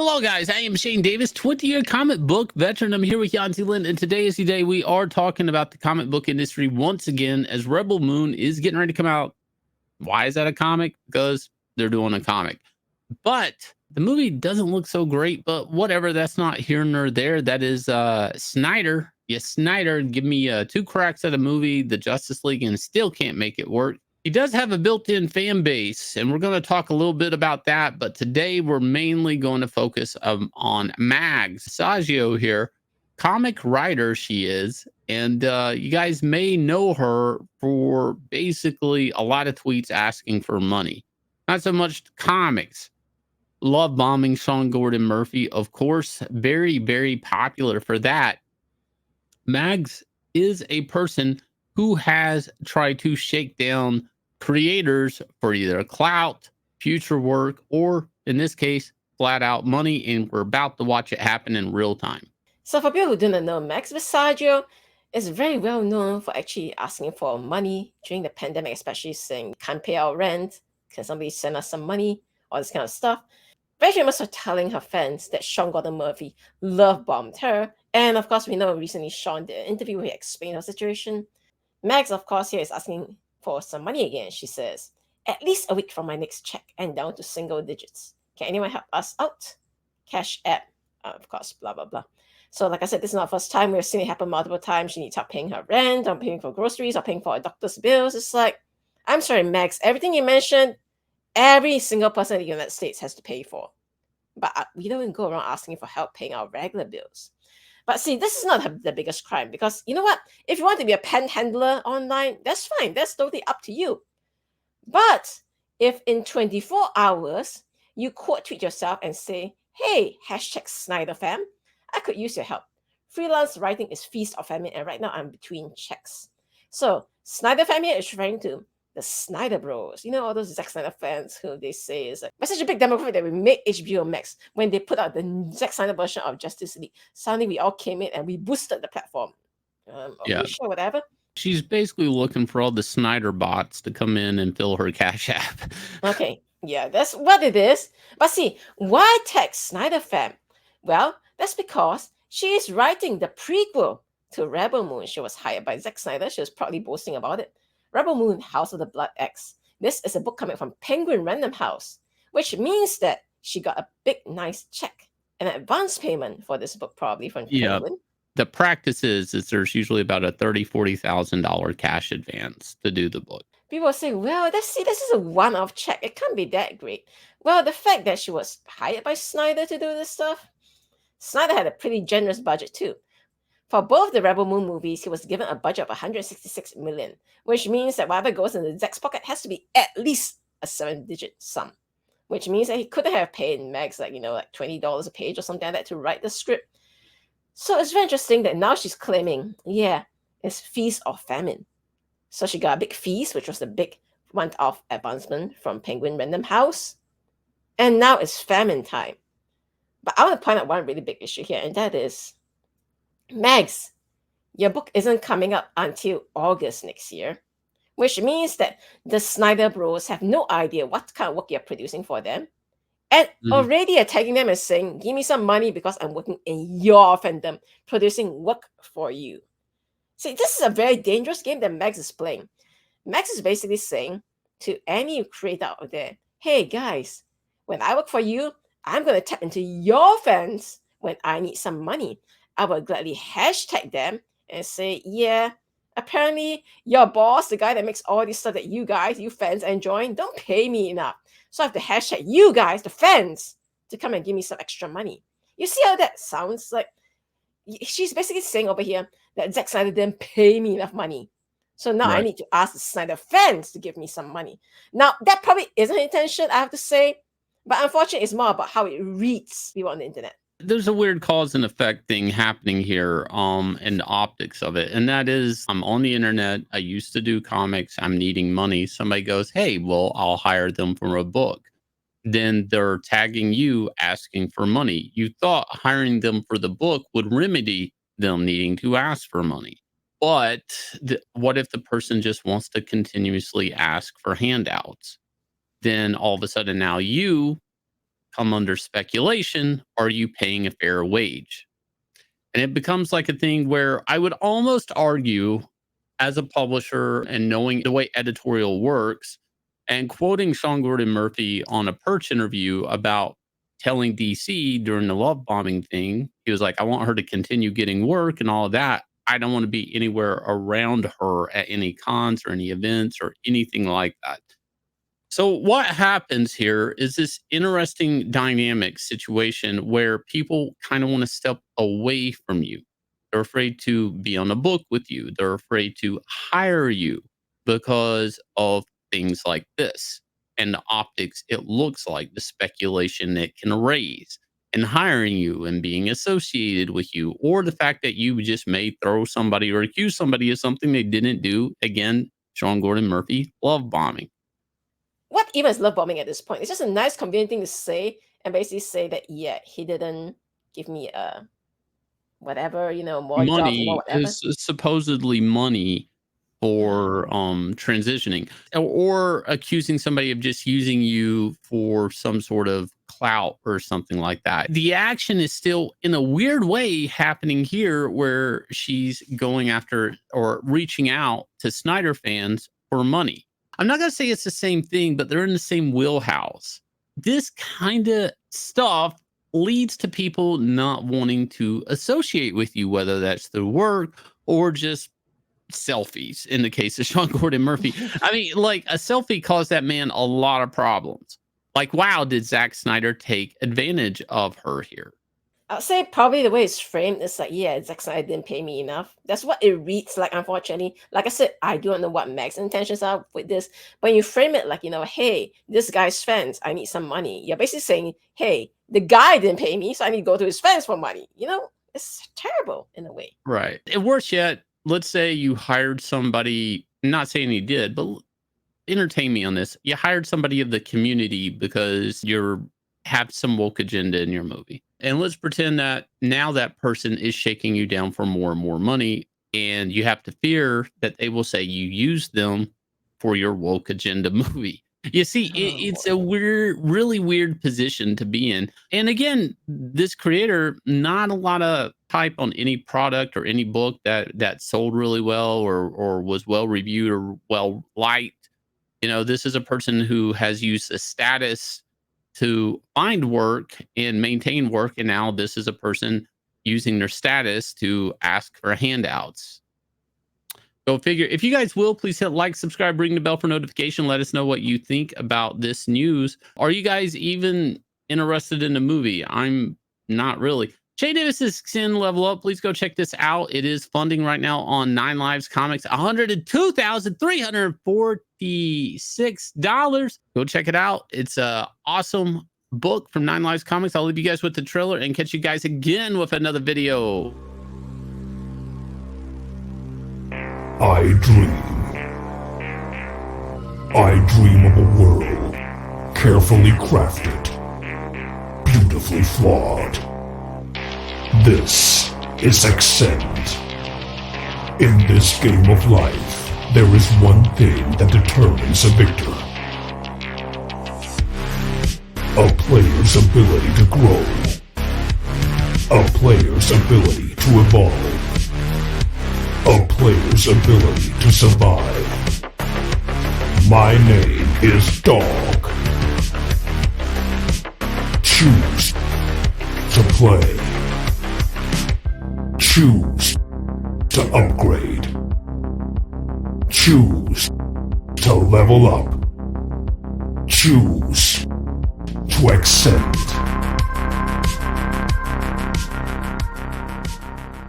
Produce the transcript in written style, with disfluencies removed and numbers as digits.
Hello, guys. I am Shane Davis, 20-year comic book veteran. I'm here with Yanzi Lin, and today is the day we are talking about the comic book industry once again as Rebel Moon is getting ready to come out. Why is that a comic? Because they're doing a comic. But the movie doesn't look so great, but whatever. That's not here nor there. That is Snyder. Yes, Snyder. Give me 2 cracks at a movie, the Justice League, and still can't make it work. He does have a built-in fan base, and we're going to talk a little bit about that. But today we're mainly going to focus on Mags Visaggio here, comic writer she is. And you guys may know her for basically a lot of tweets asking for money. Not so much comics. Love bombing Sean Gordon Murphy, of course. Very, very popular for that. Mags is a person who has tried to shake down creators for either clout, future work, or in this case, flat out money. And we're about to watch it happen in real time. So for people who do not know, Max Visaggio is very well known for actually asking for money during the pandemic, especially saying can't pay our rent, can somebody send us some money, all this kind of stuff. Very famous for telling her fans that Sean Gordon Murphy love bombed her. And of course, we know recently Sean did an interview where he explained her situation. Max, of course, here is asking for some money again. She says, at least a week from my next check and down to single digits. Can anyone help us out? Cash app, of course, blah, blah, blah. So like I said, this is not the first time. We've seen it happen multiple times. She needs help paying her rent, or paying for groceries, or paying for her doctor's bills. It's like, I'm sorry, Max, everything you mentioned, every single person in the United States has to pay for. But we don't go around asking for help paying our regular bills. But see, this is not the biggest crime, because you know what? If you want to be a panhandler online, that's fine. That's totally up to you. But if in 24 hours you quote tweet yourself and say, hey, hashtag Snyder fam, I could use your help. Freelance writing is feast or famine, and right now I'm between checks. So Snyder fam here is referring to the Snyder Bros. You know, all those Zack Snyder fans who they say is like, such a big demographic that we made HBO Max when they put out the Zack Snyder version of Justice League. Suddenly we all came in and we boosted the platform. Yeah. Sure, whatever. She's basically looking for all the Snyder bots to come in and fill her cash app. Okay, yeah, that's what it is. But see, why tag Snyder fam? Well, that's because she is writing the prequel to Rebel Moon. She was hired by Zack Snyder. She was proudly boasting about it. Rebel Moon, House of the Blood X. This is a book coming from Penguin Random House, which means that she got a big, nice check, an advance payment for this book, probably from Penguin. The practice is there's usually about a $30,000-$40,000 cash advance to do the book. People say, well, this is a one-off check. It can't be that great. Well, the fact that she was hired by Snyder to do this stuff, Snyder had a pretty generous budget too. For both the Rebel Moon movies, he was given a budget of $166 million, which means that whatever goes in the Zack's pocket has to be at least a 7-digit sum, which means that he couldn't have paid Max like $20 a page or something like that to write the script. So it's very interesting that now she's claiming, yeah, it's feast or famine. So she got a big feast, which was the big one-off advancement from Penguin Random House, and now it's famine time. But I want to point out one really big issue here, and that is, Mags, your book isn't coming up until August next year, which means that the Snyder Bros have no idea what kind of work you're producing for them, and already attacking them and saying, give me some money because I'm working in your fandom, producing work for you. See, this is a very dangerous game that Max is playing. Max is basically saying to any creator out there, hey guys, when I work for you, I'm going to tap into your fans when I need some money. I will gladly hashtag them and say, yeah, apparently your boss, the guy that makes all this stuff that you fans, are enjoying, don't pay me enough. So I have to hashtag you guys, the fans, to come and give me some extra money. You see how that sounds? Like, she's basically saying over here that Zack Snyder didn't pay me enough money. So now I need to ask the Snyder fans to give me some money. Now, that probably isn't her intention, I have to say. But unfortunately, it's more about how it reads people on the internet. There's a weird cause and effect thing happening here, and the optics of it. And that is, I'm on the internet. I used to do comics. I'm needing money. Somebody goes, hey, well, I'll hire them for a book. Then they're tagging you asking for money. You thought hiring them for the book would remedy them needing to ask for money. But what if the person just wants to continuously ask for handouts? Then all of a sudden now you come under speculation. Are you paying a fair wage? And it becomes like a thing where I would almost argue, as a publisher and knowing the way editorial works, and quoting Sean Gordon Murphy on a Perch interview about telling DC during the love bombing thing, he was like, I want her to continue getting work and all of that. I don't want to be anywhere around her at any cons or any events or anything like that. So what happens here is this interesting dynamic situation where people kind of want to step away from you. They're afraid to be on a book with you. They're afraid to hire you because of things like this and the optics it looks like, the speculation it can raise, and hiring you and being associated with you, or the fact that you just may throw somebody or accuse somebody of something they didn't do. Again, Sean Gordon Murphy, love bombing. What even is love bombing at this point? It's just a nice, convenient thing to say, and basically say that, yeah, he didn't give me whatever, more jobs, Money more whatever. is supposedly money for transitioning, or accusing somebody of just using you for some sort of clout or something like that. The action is still in a weird way happening here, where she's going after or reaching out to Snyder fans for money. I'm not going to say it's the same thing, but they're in the same wheelhouse. This kind of stuff leads to people not wanting to associate with you, whether that's through work or just selfies. In the case of Sean Gordon Murphy, I mean, like, a selfie caused that man a lot of problems. Like, wow, did Zack Snyder take advantage of her here? I'll say probably the way it's framed is like, yeah, Zack Snyder didn't pay me enough. That's what it reads like, unfortunately. Like I said, I don't know what Meg's intentions are with this. But when you frame it like, hey, this guy's fans, I need some money. You're basically saying, hey, the guy didn't pay me, so I need to go to his fans for money. It's terrible in a way. Right. And worse yet, let's say you hired somebody, not saying he did, but entertain me on this. You hired somebody of the community because you're have some woke agenda in your movie. And let's pretend that now that person is shaking you down for more and more money, and you have to fear that they will say you used them for your woke agenda movie. You see, it's a weird, really weird position to be in. And again, this creator, not a lot of hype on any product or any book that sold really well or was well reviewed or well liked. This is a person who has used a status to find work and maintain work, and now this is a person using their status to ask for handouts. Go figure. If you guys will, please hit like, subscribe, ring the bell for notification. Let us know what you think about this news. Are you guys even interested in the movie? I'm not really. Shay Davis's Axcend Level Up. Please go check this out. It is funding right now on 9 Lives Comics, $102,346. Go check it out. It's a awesome book from 9 Lives Comics. I'll leave you guys with the trailer and catch you guys again with another video. I dream of a world carefully crafted, beautifully flawed. This is Axcend. In this game of life, there is one thing that determines a victor. A player's ability to grow. A player's ability to evolve. A player's ability to survive. My name is Dog. Choose to play. Choose to upgrade. Choose to level up. Choose to Axcend.